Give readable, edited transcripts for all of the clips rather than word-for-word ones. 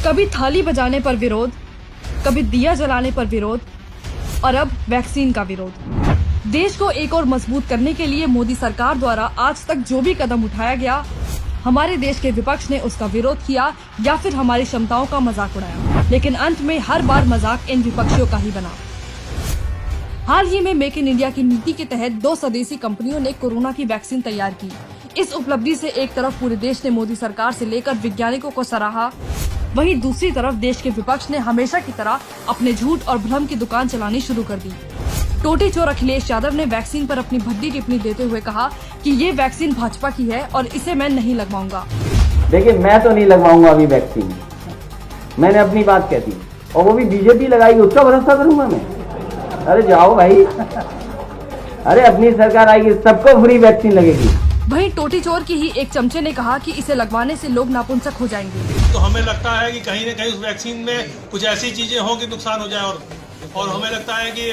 कभी थाली बजाने पर विरोध, कभी दिया जलाने पर विरोध और अब वैक्सीन का विरोध। देश को एक और मजबूत करने के लिए मोदी सरकार द्वारा आज तक जो भी कदम उठाया गया, हमारे देश के विपक्ष ने उसका विरोध किया या फिर हमारी क्षमताओं का मजाक उड़ाया, लेकिन अंत में हर बार मजाक इन विपक्षियों का ही बना। हाल ही में मेक इन इंडिया की नीति के तहत 2 स्वदेशी कंपनियों ने कोरोना की वैक्सीन तैयार की। इस उपलब्धि से एक तरफ पूरे देश ने मोदी सरकार से लेकर वैज्ञानिकों को सराहा, वहीं दूसरी तरफ देश के विपक्ष ने हमेशा की तरह अपने झूठ और भ्रम की दुकान चलानी शुरू कर दी। टोटी चोर अखिलेश यादव ने वैक्सीन पर अपनी भद्दी टिप्पणी देते हुए कहा कि ये वैक्सीन भाजपा की है और इसे मैं नहीं लगवाऊंगा। देखिए, मैं तो नहीं लगवाऊंगा अभी वैक्सीन, मैंने अपनी बात कह दी, और वो भी बीजेपी लगाएगी उसका भरोसा करूंगा मैं? अरे जाओ भाई, अरे अपनी सरकार आएगी सबको फ्री वैक्सीन लगेगी। वहीं टोटी चोर की ही एक चमचे ने कहा कि इसे लगवाने से लोग नापुंसक हो जाएंगे। तो हमें लगता है कि कहीं न कहीं उस वैक्सीन में कुछ ऐसी चीजें हों कि नुकसान हो जाए, और हमें लगता है कि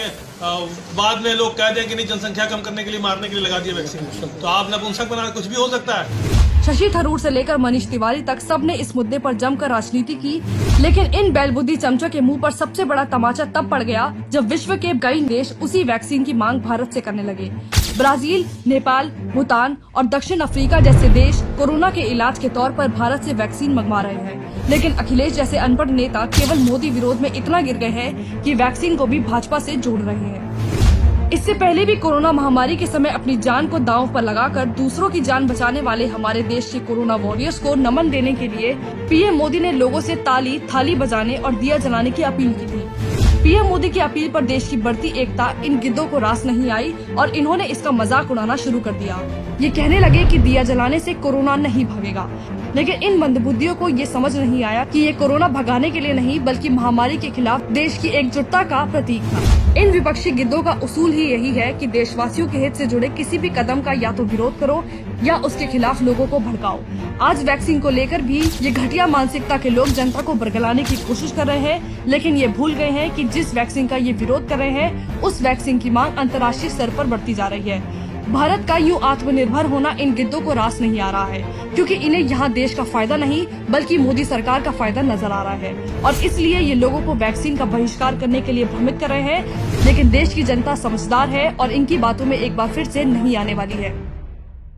बाद में लोग कह दें कि नहीं, जनसंख्या कम करने के लिए, मारने के लिए लगा दिया वैक्सीन, तो आप नपुंसक बना, कुछ भी हो सकता है। शशि थरूर से लेकर मनीष तिवारी तक सबने इस मुद्दे पर जमकर राजनीति की, लेकिन इन बैलबुद्धि चमचों के मुंह पर सबसे बड़ा तमाचा तब पड़ गया जब विश्व के कई देश उसी वैक्सीन की मांग भारत से करने लगे। ब्राजील, नेपाल, भूटान और दक्षिण अफ्रीका जैसे देश कोरोना के इलाज के तौर पर भारत से वैक्सीन मंगवा रहे हैं, लेकिन अखिलेश जैसे अनपढ़ नेता केवल मोदी विरोध में इतना गिर गए हैं कि वैक्सीन को भी भाजपा से जोड़ रहे हैं। इससे पहले भी कोरोना महामारी के समय अपनी जान को दांव पर लगाकर दूसरों की जान बचाने वाले हमारे देश के कोरोना वॉरियर्स को नमन देने के लिए पीएम मोदी ने लोगों से ताली, थाली बजाने और दिया जलाने की अपील की थी। पीएम मोदी की अपील पर देश की बढ़ती एकता इन गिद्धों को रास नहीं आई और इन्होंने इसका मजाक उड़ाना शुरू कर दिया। ये कहने लगे कि दिया जलाने से कोरोना नहीं भागेगा, लेकिन इन मंदबुद्धियों को ये समझ नहीं आया कि ये कोरोना भगाने के लिए नहीं बल्कि महामारी के खिलाफ देश की एकजुटता का प्रतीक था। इन विपक्षी गिद्धों का उसूल ही यही है कि देशवासियों के हित से जुड़े किसी भी कदम का या तो विरोध करो या उसके खिलाफ लोगों को भड़काओ। आज वैक्सीन को लेकर भी ये घटिया मानसिकता के लोग जनता को बरगलाने की कोशिश कर रहे हैं, लेकिन ये भूल गए हैं कि जिस वैक्सीन का ये विरोध कर रहे हैं उस वैक्सीन की मांग अंतर्राष्ट्रीय स्तर पर बढ़ती जा रही है। भारत का यूं आत्मनिर्भर होना इन गिद्धों को रास नहीं आ रहा है, क्योंकि इन्हें यहाँ देश का फायदा नहीं बल्कि मोदी सरकार का फायदा नजर आ रहा है, और इसलिए ये लोगों को वैक्सीन का बहिष्कार करने के लिए भ्रमित कर रहे हैं। लेकिन देश की जनता समझदार है और इनकी बातों में एक बार फिर से नहीं आने वाली है।